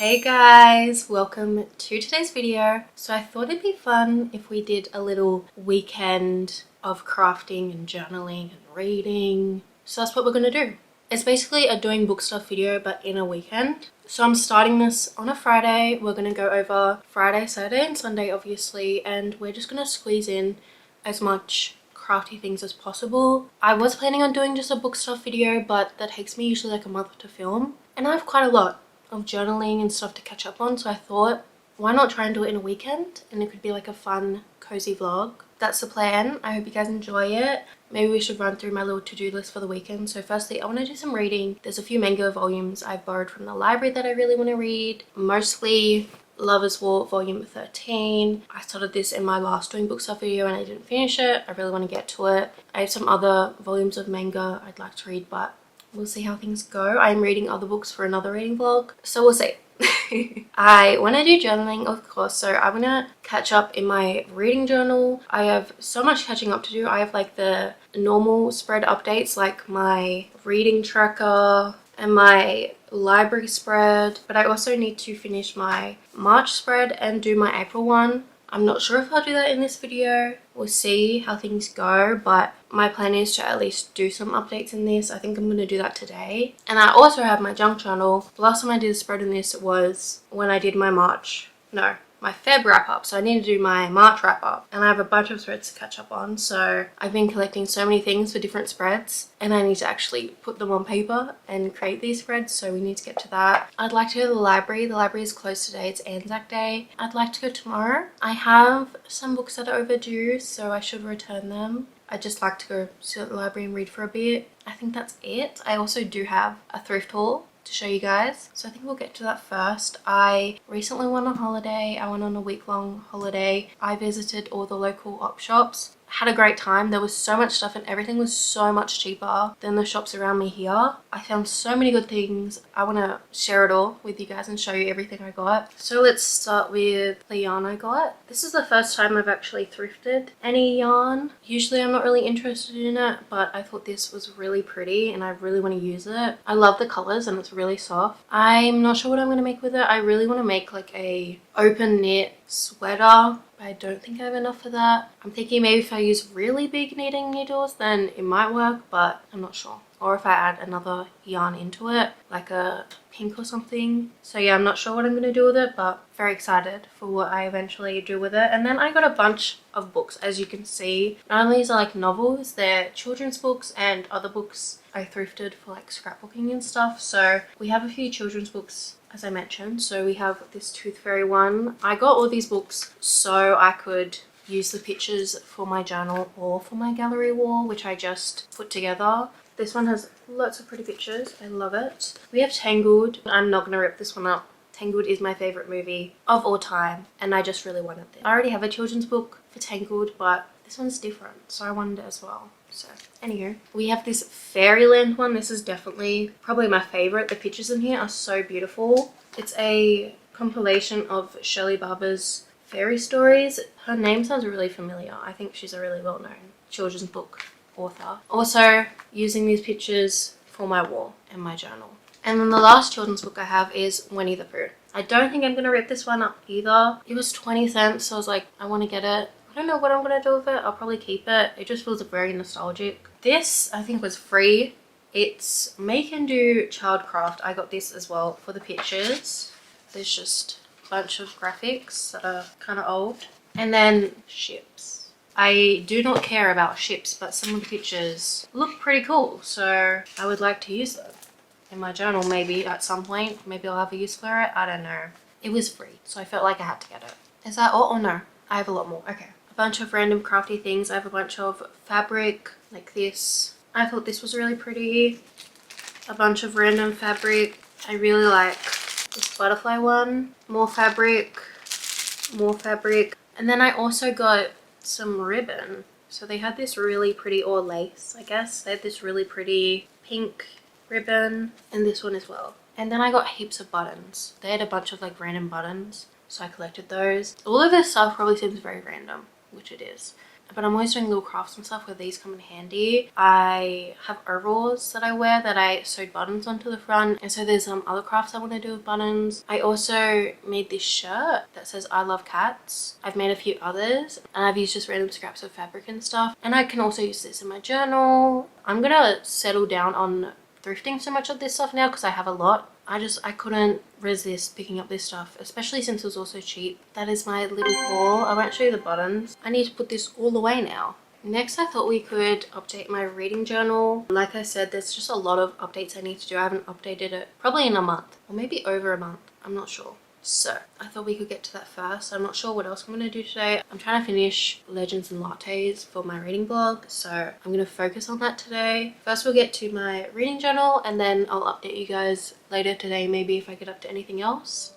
Hey guys, welcome to today's video. So I thought it'd be fun if we did a little weekend of crafting and journaling and reading. So that's what we're gonna do. It's basically a doing book stuff video but in a weekend. So I'm starting this on a Friday. We're gonna go over Friday, Saturday and Sunday obviously, and we're just gonna squeeze in as much crafty things as possible. I was planning on doing just a book stuff video, but that takes me usually like a month to film, and I have quite a lot of journaling and stuff to catch up on, so I thought why not try and do it in a weekend, and it could be like a fun cozy vlog. That's the plan. I hope you guys enjoy it. Maybe we should run through my little to-do list for the weekend. So firstly, I want to do some reading. There's a few manga volumes I've borrowed from the library that I really want to read, mostly Lover's War volume 13. I started this in my last doing book stuff video and I didn't finish it. I really want to get to it. I have some other volumes of manga I'd like to read, but we'll see how things go. I'm reading other books for another reading vlog, so we'll see. I want to do journaling, of course, so I want to catch up in my reading journal. I have so much catching up to do. I have like the normal spread updates, like my reading tracker and my library spread, but I also need to finish my March spread and do my April one. I'm not sure if I'll do that in this video. We'll see how things go, but my plan is to at least do some updates in this. I think I'm going to do that today. And I also have my junk journal. The last time I did a spread in this was when I did my my Feb wrap up, so I need to do my March wrap up, and I have a bunch of spreads to catch up on. So I've been collecting so many things for different spreads and I need to actually put them on paper and create these spreads, so we need to get to that. I'd like to go to the library. The library is closed today. It's Anzac Day. I'd like to go tomorrow. I have some books that are overdue, so I should return them. I'd just like to go sit at the library and read for a bit. I think that's it. I also do have a thrift haul to show you guys, so I think we'll get to that first. I recently went on holiday. I went on a week-long holiday. I visited all the local op shops. Had a great time. There was so much stuff and everything was so much cheaper than the shops around me here. I found so many good things. I want to share it all with you guys and show you everything I got. So let's start with the yarn I got. This is the first time I've actually thrifted any yarn. Usually I'm not really interested in it, but I thought this was really pretty and I really want to use it. I love the colors and it's really soft. I'm not sure what I'm going to make with it. I really want to make like a open knit sweater. I don't think I have enough for that. I'm thinking maybe if I use really big knitting needles then it might work, but I'm not sure. Or if I add another yarn into it, like a pink or something. So yeah, I'm not sure what I'm going to do with it, but very excited for what I eventually do with it. And then I got a bunch of books, as you can see. Not only is it like novels, they're children's books and other books I thrifted for like scrapbooking and stuff. So we have a few children's books, as I mentioned. So we have this Tooth Fairy one. I got all these books so I could use the pictures for my journal or for my gallery wall, which I just put together. This one has lots of pretty pictures. I love it. We have Tangled. I'm not going to rip this one up. Tangled is my favorite movie of all time and I just really wanted this. I already have a children's book for Tangled, but this one's different, so I wanted it as well. So anywho, we have this Fairyland one. This is definitely probably my favorite. The pictures in here are so beautiful. It's a compilation of Shirley Barber's fairy stories. Her name sounds really familiar. I think she's a really well-known children's book author. Also using these pictures for my wall and my journal. And then the last children's book I have is Winnie the Pooh. I don't think I'm going to rip this one up either. It was 20 cents, so I was like, I want to get it. I don't know what I'm going to do with it. I'll probably keep it. It just feels very nostalgic. This I think was free. It's Make and Do Childcraft. I got this as well for the pictures. There's just a bunch of graphics that are kind of old. And then ships. I do not care about ships, but some of the pictures look pretty cool, so I would like to use them in my journal maybe at some point. Maybe I'll have a use for it. I don't know. It was free, so I felt like I had to get it. Is that all? Oh no, I have a lot more. Okay. A bunch of random crafty things. I have a bunch of fabric like this. I thought this was really pretty. A bunch of random fabric. I really like this butterfly one. More fabric. More fabric. And then I also got some ribbon. So they had this really pretty, or lace I guess. They had this really pretty pink ribbon and this one as well. And then I got heaps of buttons. They had a bunch of like random buttons, so I collected those. All of this stuff probably seems very random, which it is. but I'm always doing little crafts and stuff where these come in handy. I have overalls that I wear that I sewed buttons onto the front, and so there's other crafts I want to do with buttons. I also made this shirt that says I love cats. I've made a few others, and I've used just random scraps of fabric and stuff, and I can also use this in my journal. I'm gonna settle down on thrifting so much of this stuff now because I have a lot. I couldn't resist picking up this stuff, especially since it was also cheap. That is my little haul. I won't show you the buttons. I need to put this all away now. Next, I thought we could update my reading journal. Like I said, there's just a lot of updates I need to do. I haven't updated it probably in a month, or maybe over a month. I'm not sure. So I thought we could get to that first. I'm not sure what else I'm going to do today. I'm trying to finish Legends and Lattes for my reading blog, so I'm going to focus on that today. First we'll get to my reading journal, and then I'll update you guys later today, maybe if I get up to anything else.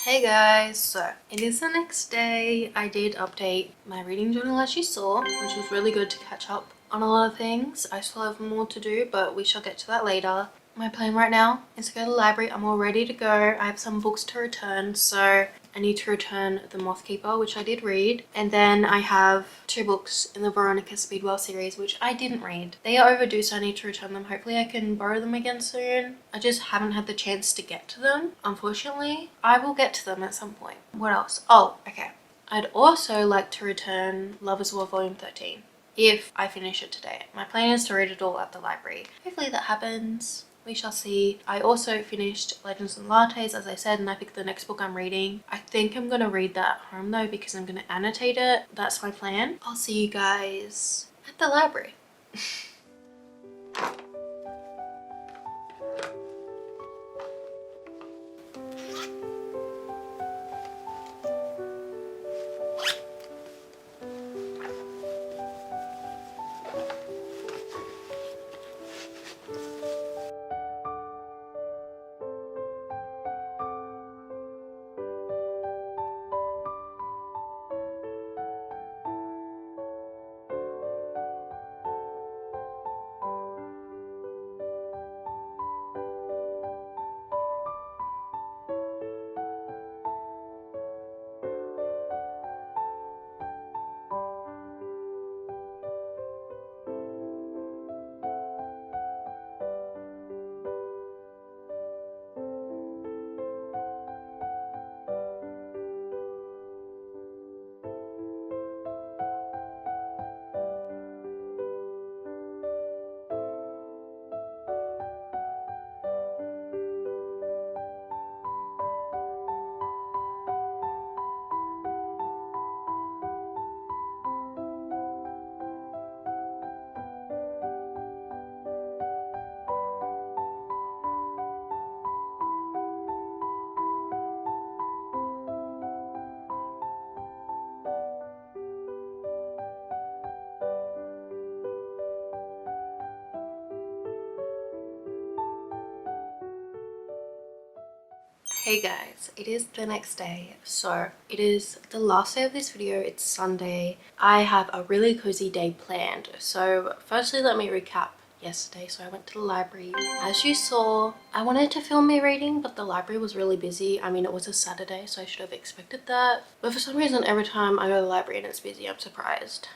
Hey guys, so it is the next day. I did update my reading journal as you saw, which was really good to catch up on a lot of things. I still have more to do, but we shall get to that later. My plan right now is to go to the library. I'm all ready to go. I have some books to return, so I need to return The Moth Keeper, which I did read, and then I have 2 books in the Veronica Speedwell series which I didn't read. They are overdue, so I need to return them. Hopefully I can borrow them again soon. I just haven't had the chance to get to them, unfortunately. I will get to them at some point. What else? Oh, okay. I'd also like to return Love is War Volume 13 if I finish it today. My plan is to read it all at the library. Hopefully that happens. We shall see. I also finished Legends and Lattes, as I said, and I picked the next book I'm reading. I think I'm going to read that at home though, because I'm going to annotate it. That's my plan. I'll see you guys at the library. Hey guys, it is the next day, so it is the last day of this video. It's Sunday. I have a really cozy day planned. So firstly, let me recap yesterday. So I went to the library. As you saw, I wanted to film me reading, but the library was really busy. I mean, it was a Saturday, so I should have expected that. But for some reason, every time I go to the library and it's busy, I'm surprised.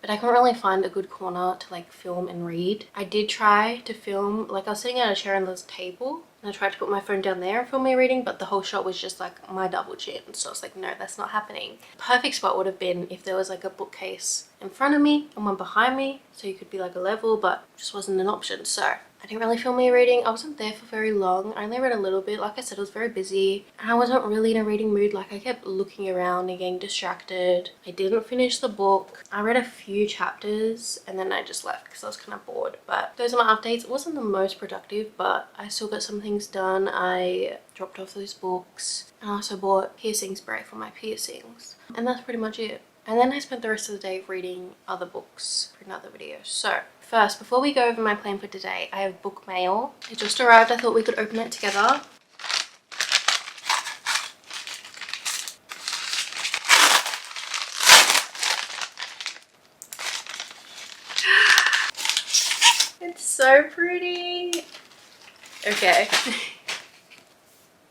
But I couldn't really find a good corner to like film and read. I did try to film, like I was sitting at a chair and there's a table, and I tried to put my phone down there and film me reading, but the whole shot was just like my double chin. So I was like, no, that's not happening. Perfect spot would have been if there was like a bookcase in front of me and one behind me, so you could be like a level, but just wasn't an option. So I didn't really film me reading. I wasn't there for very long. I only read a little bit. Like I said, it was very busy and I wasn't really in a reading mood. Like I kept looking around and getting distracted. I didn't finish the book. I read a few chapters and then I just left because I was kind of bored. But those are my updates. It wasn't the most productive, but I still got some things done. I dropped off those books and I also bought piercing spray for my piercings. And that's pretty much it. And then I spent the rest of the day reading other books for another video. So first, before we go over my plan for today, I have book mail. It just arrived. I thought we could open it together. It's so pretty. Okay.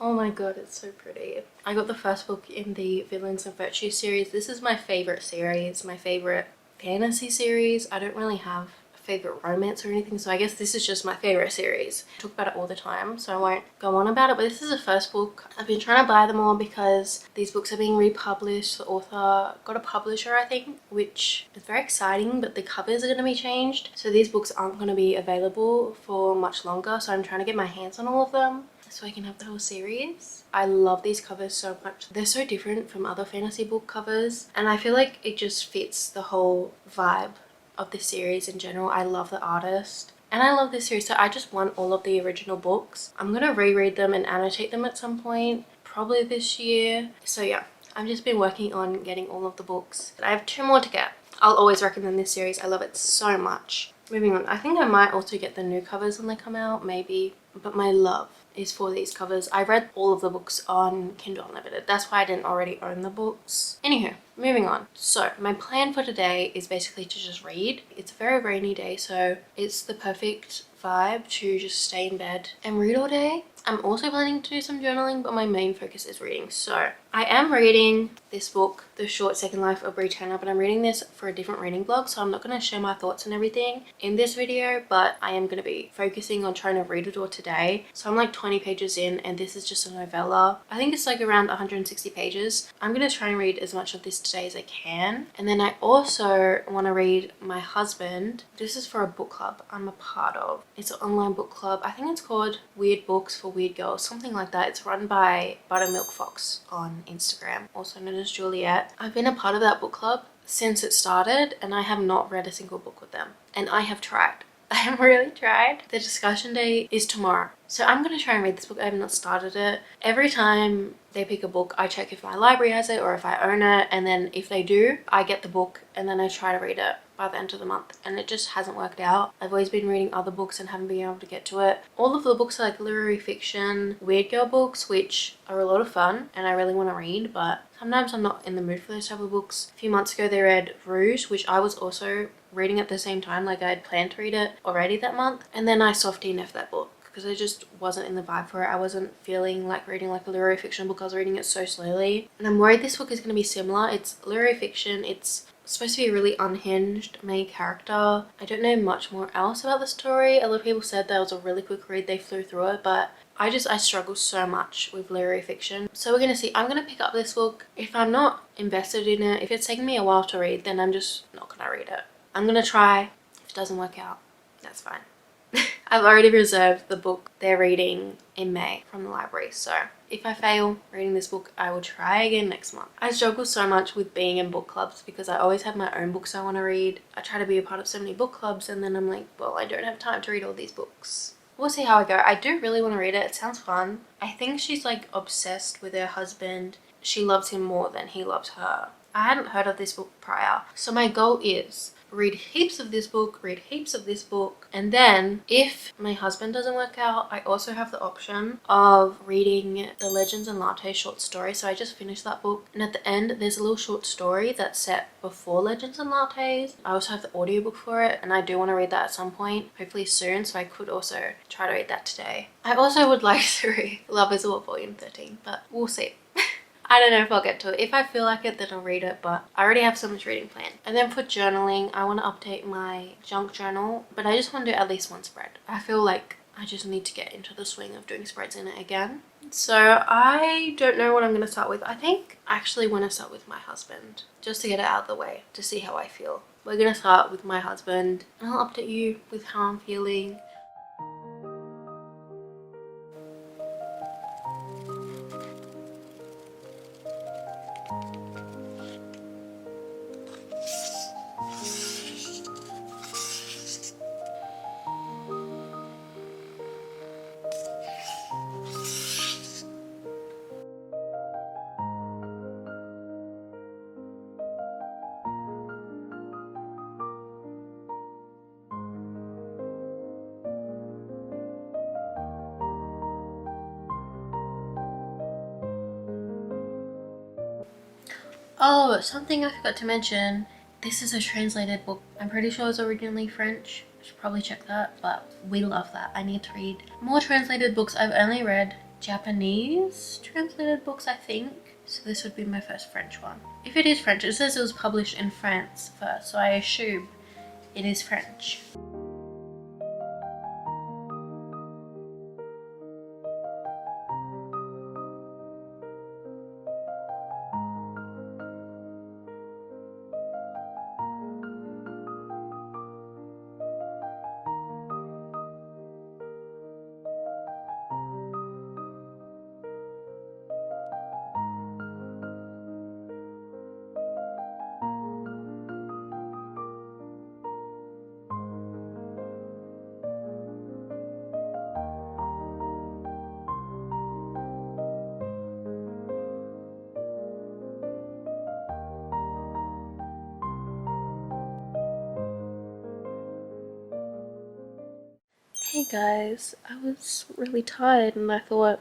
Oh my god, it's so pretty. I got the first book in the Villains and Virtues series. This is my favorite series, my favorite fantasy series. I don't really have a favorite romance or anything, so I guess this is just my favorite series. I talk about it all the time, so I won't go on about it, but this is the first book. I've been trying to buy them all because these books are being republished. The author got a publisher, I think, which is very exciting, but the covers are going to be changed. So these books aren't going to be available for much longer, so I'm trying to get my hands on all of them so I can have the whole series. I love these covers so much. They're so different from other fantasy book covers, and I feel like it just fits the whole vibe of the series in general. I love the artist and I love this series, so I just want all of the original books. I'm gonna reread them and annotate them at some point, probably this year. So yeah, I've just been working on getting all of the books. I have 2 more to get. I'll always recommend this series. I love it so much. Moving on, I think I might also get the new covers when they come out, maybe, but my love is for these covers. I read all of the books on Kindle Unlimited. That's why I didn't already own the books. Anywho, moving on. So my plan for today is basically to just read. It's a very rainy day, so it's the perfect vibe to just stay in bed and read all day. I'm also planning to do some journaling, but my main focus is reading. So I am reading this book, The Short Second Life of Britannia, but I'm reading this for a different reading blog, so I'm not going to share my thoughts and everything in this video, but I am going to be focusing on trying to read it all today. So I'm like 20 pages in, and this is just a novella. I think it's like around 160 pages. I'm going to try and read as much of this today as I can. And then I also want to read my husband. This is for a book club I'm a part of. It's an online book club. I think it's called Weird Books for Weird Girls, something like that. It's run by Buttermilk Fox on Instagram, also known as Juliet. I've been a part of that book club since it started, and I have not read a single book with them. And I have tried. I have really tried. The discussion day is tomorrow. So I'm going to try and read this book. I have not started it. Every time they pick a book, I check if my library has it or if I own it. And then if they do, I get the book and then I try to read it by the end of the month. And it just hasn't worked out. I've always been reading other books and haven't been able to get to it. All of the books are like literary fiction, weird girl books, which are a lot of fun and I really want to read. But sometimes I'm not in the mood for those type of books. A few months ago, they read Rouge, which I was also reading at the same time. Like I had planned to read it already that month. And then I soft DNF'd that book because I just wasn't in the vibe for it. I wasn't feeling like reading like a literary fiction book. I was reading it so slowly. And I'm worried this book is going to be similar. It's literary fiction. It's supposed to be a really unhinged main character. I don't know much more else about the story. A lot of people said that was a really quick read. They flew through it, but I struggle so much with literary fiction. So we're going to see. I'm going to pick up this book. If I'm not invested in it, if it's taking me a while to read, then I'm just not going to read it. I'm going to try. If it doesn't work out, that's fine. I've already reserved the book they're reading in May from the library. So if I fail reading this book, I will try again next month. I struggle so much with being in book clubs because I always have my own books I want to read. I try to be a part of so many book clubs and then I'm like, well, I don't have time to read all these books. We'll see how I go. I do really want to read it. It sounds fun. I think she's like obsessed with her husband. She loves him more than he loves her. I hadn't heard of this book prior. So my goal is read heaps of this book, read heaps of this book, and then if my husband doesn't work out, I also have the option of reading the Legends and Latte short story. So I just finished that book, and at the end there's a little short story that's set before Legends and Lattes. I also have the audiobook for it, and I do want to read that at some point, hopefully soon, so I could also try to read that today. I also would like to read Love is War Volume 13, but we'll see. I don't know if I'll get to it. If I feel like it, then I'll read it, but I already have so much reading planned. And then for journaling, I want to update my junk journal, but I just want to do at least one spread. I feel like I just need to get into the swing of doing spreads in it again. So I don't know what I'm going to start with. I think I actually want to start with my husband, just to get it out of the way, to see how I feel. We're going to start with my husband, and I'll update you with how I'm feeling. Oh, something I forgot to mention. This is a translated book. I'm pretty sure it's originally French. I should probably check that, but we love that. I need to read more translated books. I've only read Japanese translated books, I think. So this would be my first French one. If it is French, it says it was published in France first, so I assume it is French. Hey guys, I was really tired and I thought,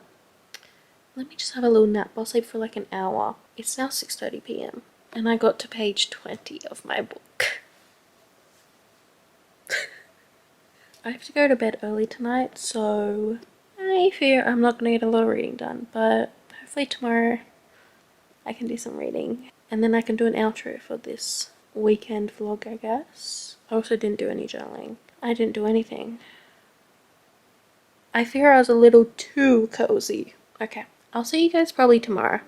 let me just have a little nap. I'll sleep for like an hour. It's now 6:30 p.m. and I got to page 20 of my book. I have to go to bed early tonight, so I fear I'm not going to get a lot of reading done, but hopefully tomorrow I can do some reading. And then I can do an outro for this weekend vlog, I guess. I also didn't do any journaling. I didn't do anything. I fear I was a little too cozy. Okay, I'll see you guys probably tomorrow.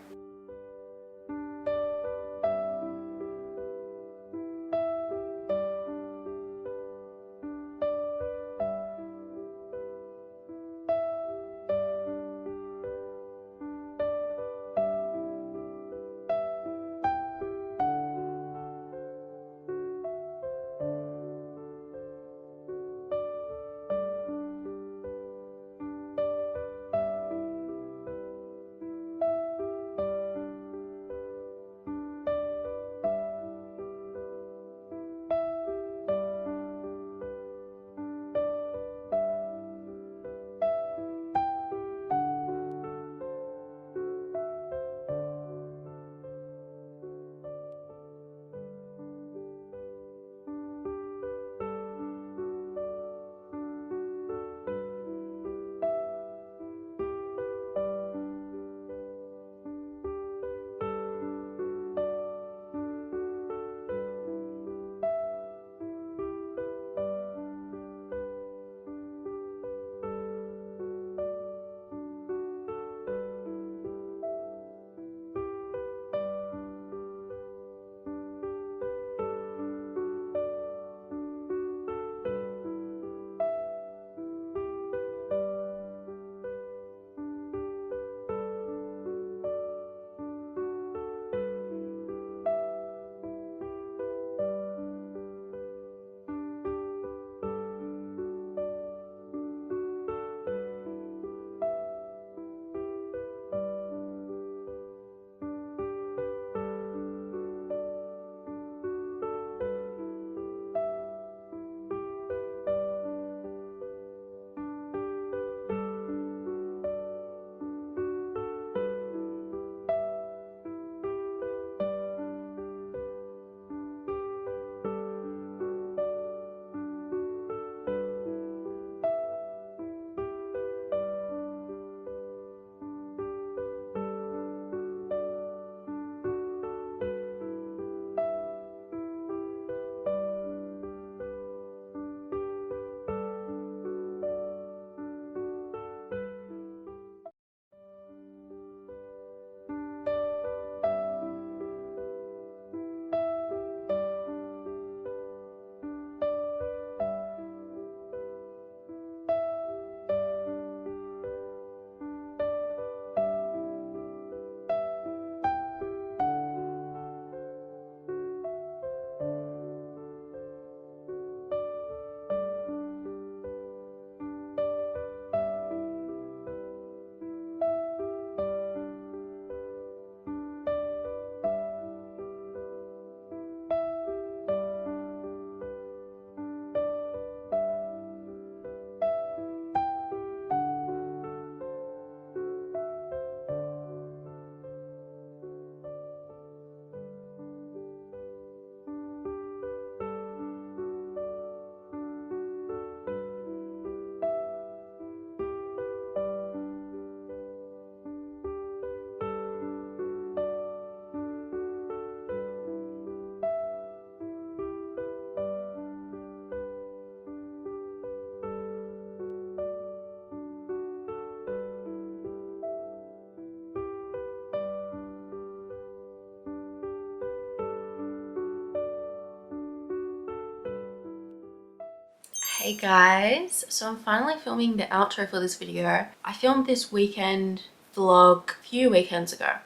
Hey guys, so I'm finally filming the outro for this video. I filmed this weekend vlog a few weekends ago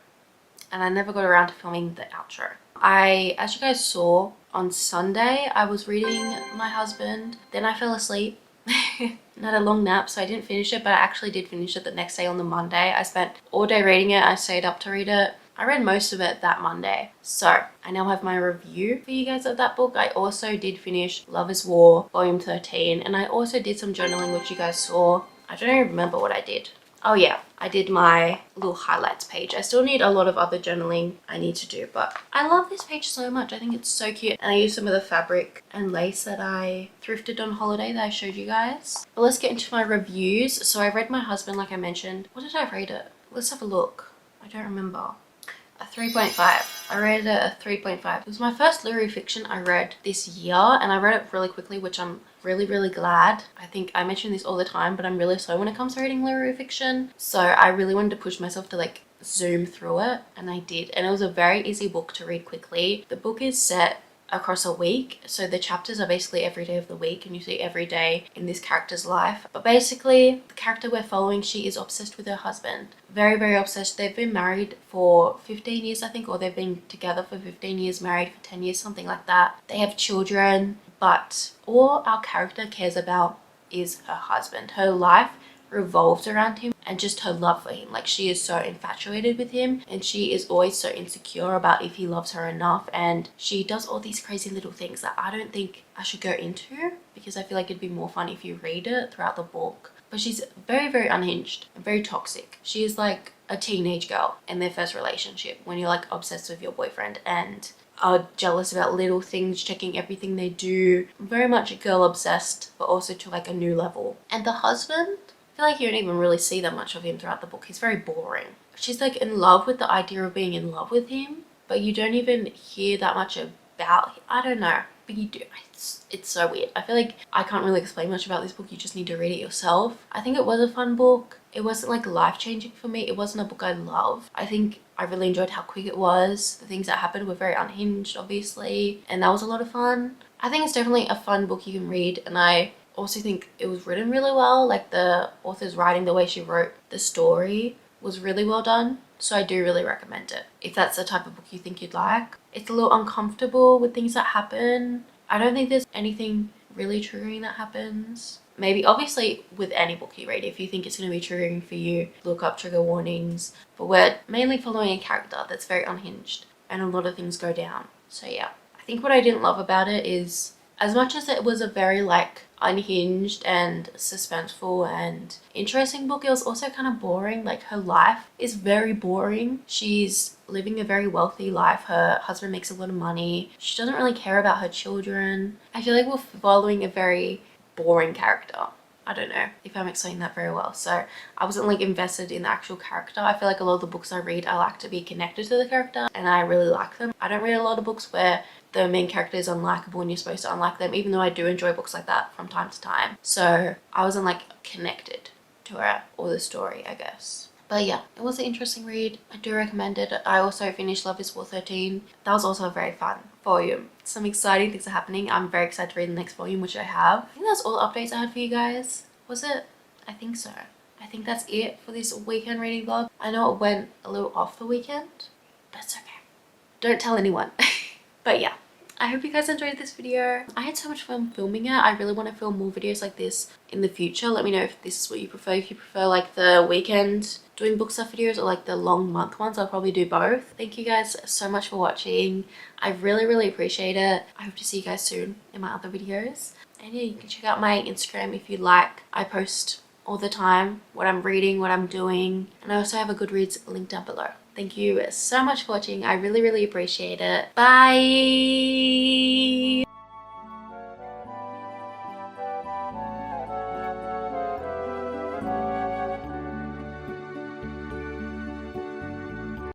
and I never got around to filming the outro. As you guys saw, on Sunday I was reading my husband, then I fell asleep and had a long nap, so I didn't finish it, but I actually did finish it the next day on the Monday. I spent all day reading it. I stayed up to read it. I read most of it that Monday. So I now have my review for you guys of that book. I also did finish Love is War, volume 13, and I also did some journaling, which you guys saw. I don't even remember what I did. Oh yeah, I did my little highlights page. I still need a lot of other journaling I need to do, but I love this page so much. I think it's so cute. And I used some of the fabric and lace that I thrifted on holiday that I showed you guys. But let's get into my reviews. So I read My Husband, like I mentioned. What did I rate it? Let's have a look. I don't remember. A 3.5. I rated it a 3.5. It was my first literary fiction I read this year, and I read it really quickly, which I'm really glad. I think I mention this all the time, but I'm really slow when it comes to reading literary fiction. So I really wanted to push myself to like zoom through it, and I did. And it was a very easy book to read quickly. The book is set across a week, so the chapters are basically every day of the week, and you see every day in this character's life. But basically the character we're following, she is obsessed with her husband, very obsessed. They've been married for 15 years I think, or they've been together for 15 years, married for 10 years, something like that. They have children, but all our character cares about is her husband. Her life revolves around him and just her love for him. Like, she is so infatuated with him, and she is always so insecure about if he loves her enough, and she does all these crazy little things that I don't think I should go into, because I feel like it'd be more fun if you read it throughout the book. But she's very unhinged and very toxic. She is like a teenage girl in their first relationship, when you're like obsessed with your boyfriend and are jealous about little things, checking everything they do. Very much girl obsessed, but also to like a new level. And the husband, I feel like you don't even really see that much of him throughout the book. He's very boring. She's like in love with the idea of being in love with him, but you don't even hear that much about him. I don't know, but you do. It's so weird. I feel like I can't really explain much about this book. You just need to read it yourself. I think it was a fun book. It wasn't like life-changing for me. It wasn't a book I love. I think I really enjoyed how quick it was. The things that happened were very unhinged, obviously, and that was a lot of fun. I think it's definitely a fun book you can read, and I also think it was written really well. Like, the author's writing, the way she wrote the story was really well done. So I do really recommend it if that's the type of book you think you'd like. It's a little uncomfortable with things that happen. I don't think there's anything really triggering that happens. Maybe, obviously, with any book you read, if you think it's going to be triggering for you, look up trigger warnings. But we're mainly following a character that's very unhinged, and a lot of things go down. So yeah, I think what I didn't love about it is, as much as it was a very like unhinged and suspenseful and interesting book, it was also kind of boring. Like, her life is very boring. She's living a very wealthy life. Her husband makes a lot of money. She doesn't really care about her children. I feel like we're following a very boring character. I don't know if I'm explaining that very well. So I wasn't like invested in the actual character. I feel like a lot of the books I read, I like to be connected to the character, and I really like them. I don't read a lot of books where the main character is unlikable and you're supposed to unlike them, even though I do enjoy books like that from time to time. So I wasn't like connected to her or the story, I guess. But yeah, it was an interesting read. I do recommend it. I also finished Love is War 13. That was also a very fun volume. Some exciting things are happening. I'm very excited to read the next volume, which I have. I think that's all the updates I had for you guys. Was it? I think so. I think that's it for this weekend reading vlog. I know it went a little off the weekend, but it's okay. Don't tell anyone. But yeah, I hope you guys enjoyed this video. I had so much fun filming it. I really want to film more videos like this in the future. Let me know if this is what you prefer. If you prefer like the weekend doing book stuff videos or like the long month ones, I'll probably do both. Thank you guys so much for watching. I really appreciate it. I hope to see you guys soon in my other videos. And yeah, you can check out my Instagram if you like. I post all the time what I'm reading, what I'm doing, and I also have a Goodreads link down below. Thank you so much for watching. I really appreciate it. Bye!